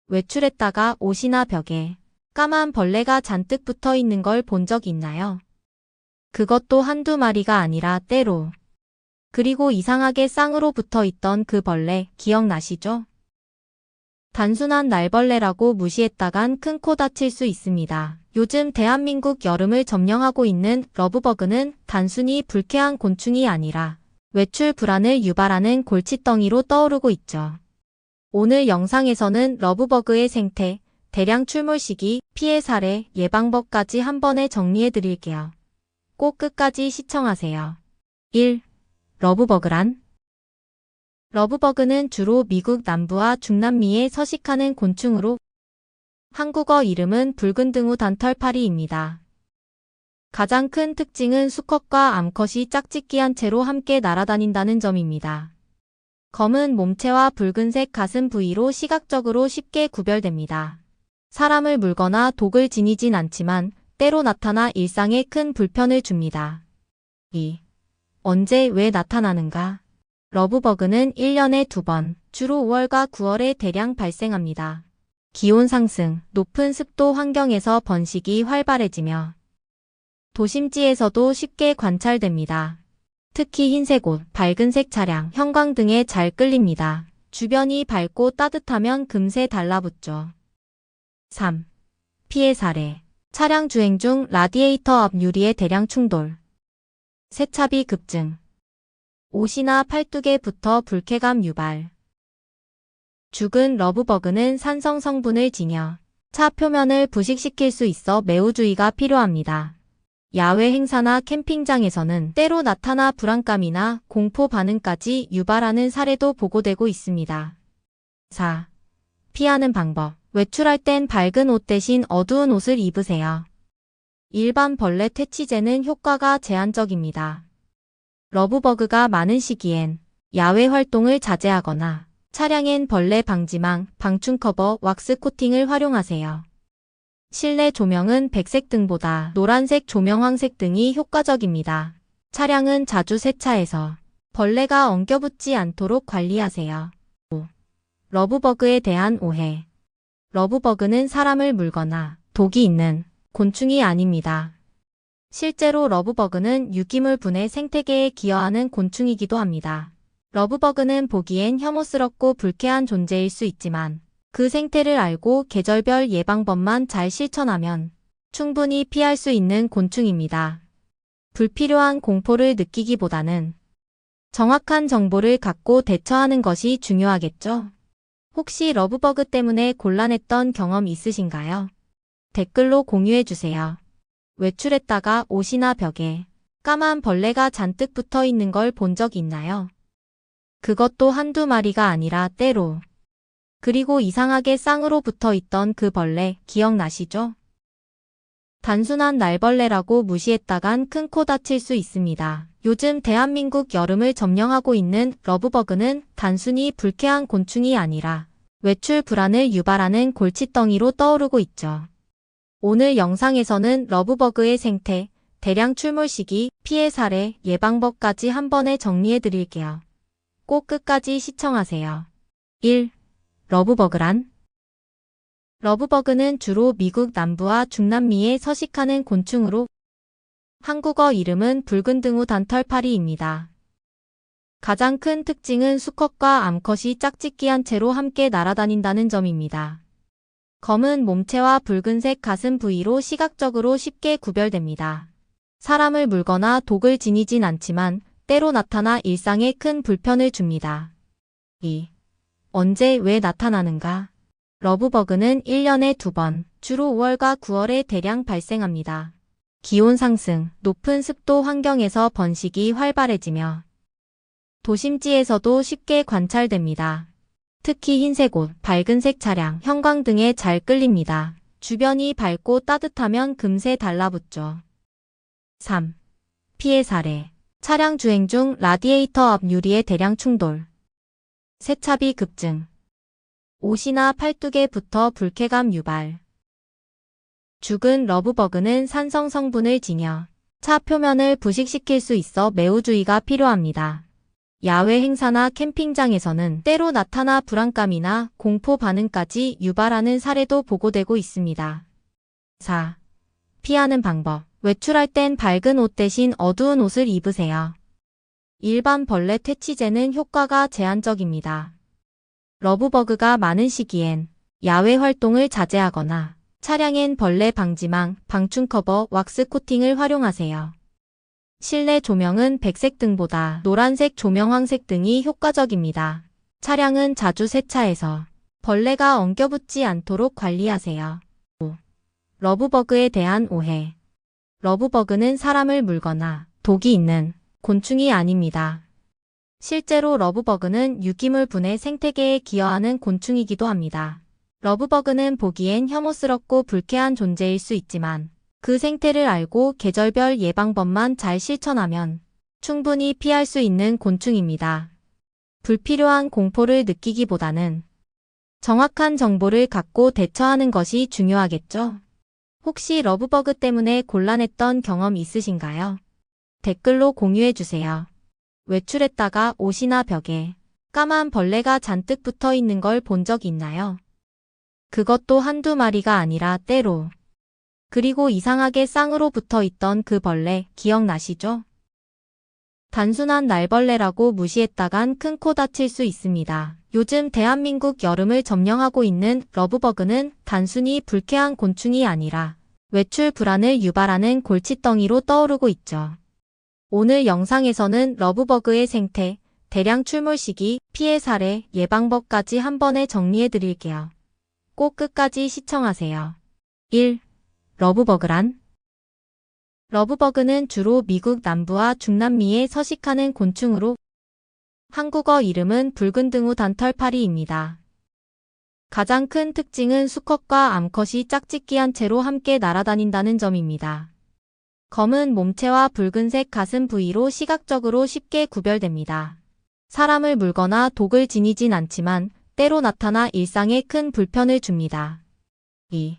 외출했다가 옷이나 벽에 까만 벌레가 잔뜩 붙어 있는 걸 본 적 있나요? 그것도 한두 마리가 아니라 때로. 그리고 이상하게 쌍으로 붙어 있던 그 벌레 기억나시죠? 단순한 날벌레라고 무시했다간 큰 코 다칠 수 있습니다. 요즘 대한민국 여름을 점령하고 있는 러브버그는 단순히 불쾌한 곤충이 아니라 외출 불안을 유발하는 골칫덩이로 떠오르고 있죠. 오늘 영상에서는 러브버그의 생태, 대량 출몰 시기, 피해 사례, 예방법까지 한 번에 정리해 드릴게요. 꼭 끝까지 시청하세요. 1. 러브버그란? 러브버그는 주로 미국 남부와 중남미에 서식하는 곤충으로 한국어 이름은 붉은 등우 단털파리입니다. 가장 큰 특징은 수컷과 암컷이 짝짓기한 채로 함께 날아다닌다는 점입니다. 검은 몸체와 붉은색 가슴 부위로 시각적으로 쉽게 구별됩니다. 사람을 물거나 독을 지니진 않지만 때로 나타나 일상에 큰 불편을 줍니다. 2. 언제 왜 나타나는가? 러브버그는 1년에 2번, 주로 5월과 9월에 대량 발생합니다. 기온 상승, 높은 습도 환경에서 번식이 활발해지며 도심지에서도 쉽게 관찰됩니다. 특히 흰색 옷, 밝은색 차량, 형광 등에 잘 끌립니다. 주변이 밝고 따뜻하면 금세 달라붙죠. 3. 피해 사례. 차량 주행 중 라디에이터 앞 유리에 대량 충돌. 세차비 급증. 옷이나 팔뚝에 붙어 불쾌감 유발. 죽은 러브버그는 산성 성분을 지녀 차 표면을 부식시킬 수 있어 매우 주의가 필요합니다. 야외 행사나 캠핑장에서는 때로 나타나 불안감이나 공포 반응까지 유발하는 사례도 보고되고 있습니다. 4. 피하는 방법. 외출할 땐 밝은 옷 대신 어두운 옷을 입으세요. 일반 벌레 퇴치제는 효과가 제한적입니다. 러브버그가 많은 시기엔 야외 활동을 자제하거나 차량엔 벌레 방지망, 방충 커버, 왁스 코팅을 활용하세요. 실내 조명은 백색 등보다 노란색 조명 황색 등이 효과적입니다. 차량은 자주 세차해서 벌레가 엉겨붙지 않도록 관리하세요. 5. 러브버그에 대한 오해. 러브버그는 사람을 물거나 독이 있는 곤충이 아닙니다. 실제로 러브버그는 유기물 분해 생태계에 기여하는 곤충이기도 합니다. 러브버그는 보기엔 혐오스럽고 불쾌한 존재일 수 있지만 그 생태를 알고 계절별 예방법만 잘 실천하면 충분히 피할 수 있는 곤충입니다. 불필요한 공포를 느끼기보다는 정확한 정보를 갖고 대처하는 것이 중요하겠죠? 혹시 러브버그 때문에 곤란했던 경험 있으신가요? 댓글로 공유해주세요. 외출했다가 옷이나 벽에 까만 벌레가 잔뜩 붙어 있는 걸 본 적 있나요? 그것도 한두 마리가 아니라 때로. 그리고 이상하게 쌍으로 붙어 있던 그 벌레 기억나시죠? 단순한 날벌레라고 무시했다간 큰 코 다칠 수 있습니다. 요즘 대한민국 여름을 점령하고 있는 러브버그는 단순히 불쾌한 곤충이 아니라 외출 불안을 유발하는 골칫덩이로 떠오르고 있죠. 오늘 영상에서는 러브버그의 생태, 대량 출몰 시기, 피해 사례, 예방법까지 한 번에 정리해 드릴게요. 꼭 끝까지 시청하세요. 1. 러브버그란? 러브버그는 주로 미국 남부와 중남미에 서식하는 곤충으로 한국어 이름은 붉은 등우 단털파리입니다. 가장 큰 특징은 수컷과 암컷이 짝짓기한 채로 함께 날아다닌다는 점입니다. 검은 몸체와 붉은색 가슴 부위로 시각적으로 쉽게 구별됩니다. 사람을 물거나 독을 지니진 않지만 때로 나타나 일상에 큰 불편을 줍니다. 2. 언제 왜 나타나는가? 러브버그는 1년에 2번, 주로 5월과 9월에 대량 발생합니다. 기온 상승, 높은 습도 환경에서 번식이 활발해지며 도심지에서도 쉽게 관찰됩니다. 특히 흰색 옷, 밝은색 차량, 형광 등에 잘 끌립니다. 주변이 밝고 따뜻하면 금세 달라붙죠. 3. 피해 사례. 차량 주행 중 라디에이터 앞 유리에 대량 충돌. 세차비 급증. 옷이나 팔뚝에 붙어 불쾌감 유발. 죽은 러브버그는 산성 성분을 지녀 차 표면을 부식시킬 수 있어 매우 주의가 필요합니다. 야외 행사나 캠핑장에서는 때로 나타나 불안감이나 공포 반응까지 유발하는 사례도 보고되고 있습니다. 4. 피하는 방법. 외출할 땐 밝은 옷 대신 어두운 옷을 입으세요. 일반 벌레 퇴치제는 효과가 제한적입니다. 러브버그가 많은 시기엔 야외 활동을 자제하거나 차량엔 벌레 방지망, 방충 커버, 왁스 코팅을 활용하세요. 실내 조명은 백색 등보다 노란색 조명, 황색 등이 효과적입니다. 차량은 자주 세차해서 벌레가 엉겨붙지 않도록 관리하세요. 5. 러브버그에 대한 오해. 러브버그는 사람을 물거나 독이 있는 곤충이 아닙니다. 실제로 러브버그는 유기물 분해 생태계에 기여하는 곤충이기도 합니다. 러브버그는 보기엔 혐오스럽고 불쾌한 존재일 수 있지만 그 생태를 알고 계절별 예방법만 잘 실천하면 충분히 피할 수 있는 곤충입니다. 불필요한 공포를 느끼기보다는 정확한 정보를 갖고 대처하는 것이 중요하겠죠? 혹시 러브버그 때문에 곤란했던 경험 있으신가요? 댓글로 공유해주세요. 외출했다가 옷이나 벽에 까만 벌레가 잔뜩 붙어 있는 걸 본 적 있나요? 그것도 한두 마리가 아니라 때로. 그리고 이상하게 쌍으로 붙어 있던 그 벌레 기억나시죠? 단순한 날벌레라고 무시했다간 큰 코 다칠 수 있습니다. 요즘 대한민국 여름을 점령하고 있는 러브버그는 단순히 불쾌한 곤충이 아니라 외출 불안을 유발하는 골칫덩이로 떠오르고 있죠. 오늘 영상에서는 러브버그의 생태, 대량 출몰 시기, 피해 사례, 예방법까지 한 번에 정리해 드릴게요. 꼭 끝까지 시청하세요. 1. 러브버그란? 러브버그는 주로 미국 남부와 중남미에 서식하는 곤충으로 한국어 이름은 붉은 등우 단털파리입니다. 가장 큰 특징은 수컷과 암컷이 짝짓기한 채로 함께 날아다닌다는 점입니다. 검은 몸체와 붉은색 가슴 부위로 시각적으로 쉽게 구별됩니다. 사람을 물거나 독을 지니진 않지만 때로 나타나 일상에 큰 불편을 줍니다. 2.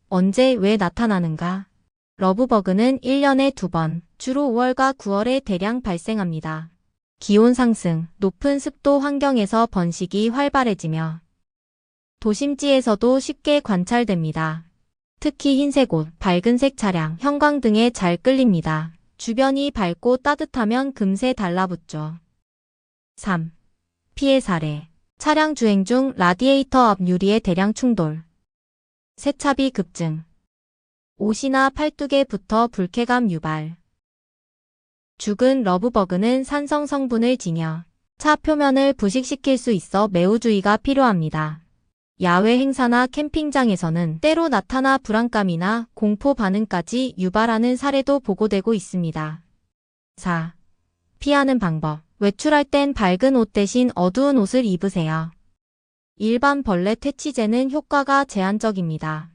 언제 왜 나타나는가? 러브버그는 1년에 2번, 주로 5월과 9월에 대량 발생합니다. 기온 상승, 높은 습도 환경에서 번식이 활발해지며 도심지에서도 쉽게 관찰됩니다. 특히 흰색 옷, 밝은색 차량, 형광 등에 잘 끌립니다. 주변이 밝고 따뜻하면 금세 달라붙죠. 3. 피해 사례. 차량 주행 중 라디에이터 앞 유리에 대량 충돌. 세차비 급증. 옷이나 팔뚝에 붙어 불쾌감 유발. 죽은 러브버그는 산성 성분을 지녀 차 표면을 부식시킬 수 있어 매우 주의가 필요합니다. 야외 행사나 캠핑장에서는 때로 나타나 불안감이나 공포 반응까지 유발하는 사례도 보고되고 있습니다. 4. 피하는 방법. 외출할 땐 밝은 옷 대신 어두운 옷을 입으세요. 일반 벌레 퇴치제는 효과가 제한적입니다.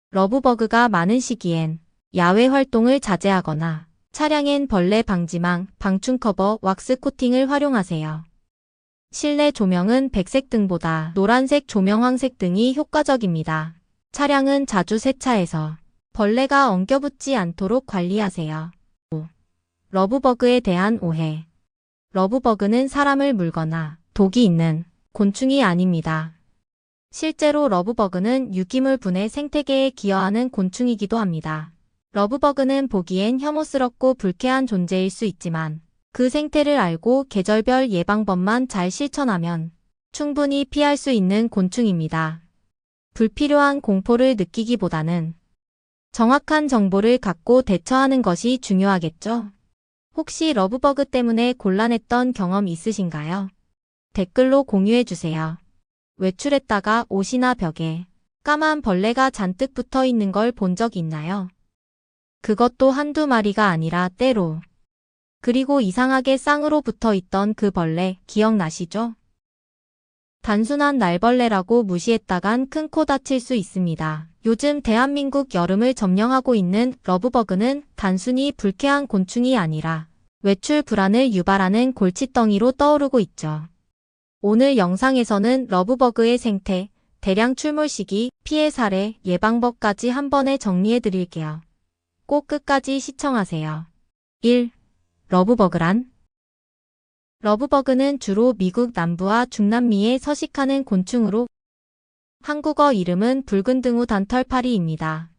러브버그가 많은 시기엔 야외 활동을 자제하거나 차량엔 벌레 방지망, 방충 커버, 왁스 코팅을 활용하세요. 실내 조명은 백색 등보다 노란색 조명, 황색 등이 효과적입니다. 차량은 자주 세차해서 벌레가 엉겨붙지 않도록 관리하세요. 5. 러브버그에 대한 오해. 러브버그는 사람을 물거나 독이 있는 곤충이 아닙니다. 실제로 러브버그는 유기물 분해 생태계에 기여하는 곤충이기도 합니다. 러브버그는 보기엔 혐오스럽고 불쾌한 존재일 수 있지만 그 생태를 알고 계절별 예방법만 잘 실천하면 충분히 피할 수 있는 곤충입니다. 불필요한 공포를 느끼기보다는 정확한 정보를 갖고 대처하는 것이 중요하겠죠? 혹시 러브버그 때문에 곤란했던 경험 있으신가요? 댓글로 공유해주세요. 외출했다가 옷이나 벽에 까만 벌레가 잔뜩 붙어 있는 걸 본 적 있나요? 그것도 한두 마리가 아니라 때로. 그리고 이상하게 쌍으로 붙어 있던 그 벌레 기억나시죠? 단순한 날벌레라고 무시했다간 큰 코 다칠 수 있습니다. 요즘 대한민국 여름을 점령하고 있는 러브버그는 단순히 불쾌한 곤충이 아니라 외출 불안을 유발하는 골칫덩이로 떠오르고 있죠. 오늘 영상에서는 러브버그의 생태, 대량 출몰 시기, 피해 사례, 예방법까지 한 번에 정리해 드릴게요. 꼭 끝까지 시청하세요. 1. 러브버그란? 러브버그는 주로 미국 남부와 중남미에 서식하는 곤충으로 한국어 이름은 붉은 등우 단털파리입니다.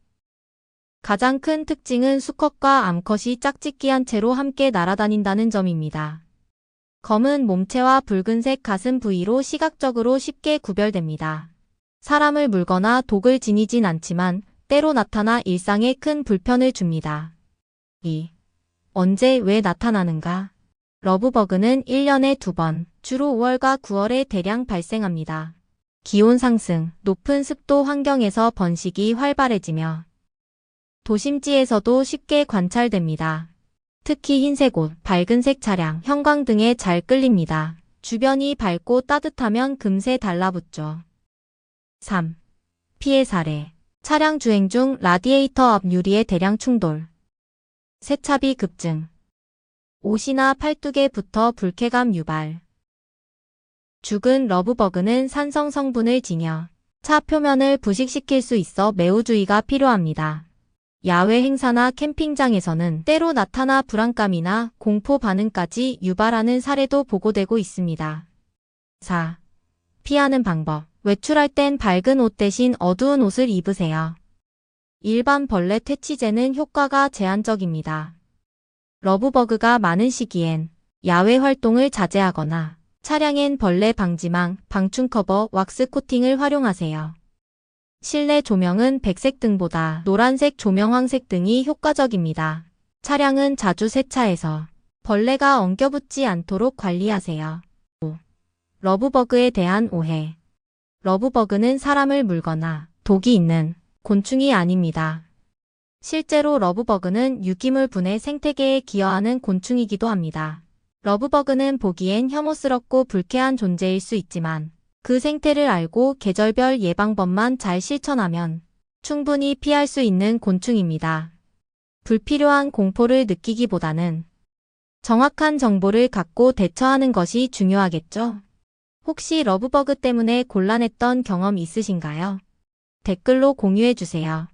가장 큰 특징은 수컷과 암컷이 짝짓기한 채로 함께 날아다닌다는 점입니다. 검은 몸체와 붉은색 가슴 부위로 시각적으로 쉽게 구별됩니다. 사람을 물거나 독을 지니진 않지만 때로 나타나 일상에 큰 불편을 줍니다. 언제 왜 나타나는가? 러브버그는 1년에 2번, 주로 5월과 9월에 대량 발생합니다. 기온 상승, 높은 습도 환경에서 번식이 활발해지며 도심지에서도 쉽게 관찰됩니다. 특히 흰색 옷, 밝은색 차량, 형광 등에 잘 끌립니다. 주변이 밝고 따뜻하면 금세 달라붙죠. 3. 피해 사례. 차량 주행 중 라디에이터 앞 유리의 대량 충돌. 세차비 급증. 옷이나 팔뚝에 붙어 불쾌감 유발. 죽은 러브버그는 산성 성분을 지녀 차 표면을 부식시킬 수 있어 매우 주의가 필요합니다. 야외 행사나 캠핑장에서는 때로 나타나 불안감이나 공포 반응까지 유발하는 사례도 보고되고 있습니다. 4. 피하는 방법. 외출할 땐 밝은 옷 대신 어두운 옷을 입으세요. 일반 벌레 퇴치제는 효과가 제한적입니다. 러브버그가 많은 시기엔 야외 활동을 자제하거나 차량엔 벌레 방지망, 방충 커버, 왁스 코팅을 활용하세요. 실내 조명은 백색 등보다 노란색 조명 황색 등이 효과적입니다. 차량은 자주 세차해서 벌레가 엉겨붙지 않도록 관리하세요. 5. 러브버그에 대한 오해. 러브버그는 사람을 물거나 독이 있는 곤충이 아닙니다. 실제로 러브버그는 유기물 분해 생태계에 기여하는 곤충이기도 합니다. 러브버그는 보기엔 혐오스럽고 불쾌한 존재일 수 있지만 그 생태를 알고 계절별 예방법만 잘 실천하면 충분히 피할 수 있는 곤충입니다. 불필요한 공포를 느끼기보다는 정확한 정보를 갖고 대처하는 것이 중요하겠죠? 혹시 러브버그 때문에 곤란했던 경험 있으신가요? 댓글로 공유해주세요.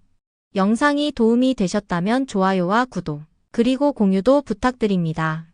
영상이 도움이 되셨다면 좋아요와 구독, 그리고 공유도 부탁드립니다.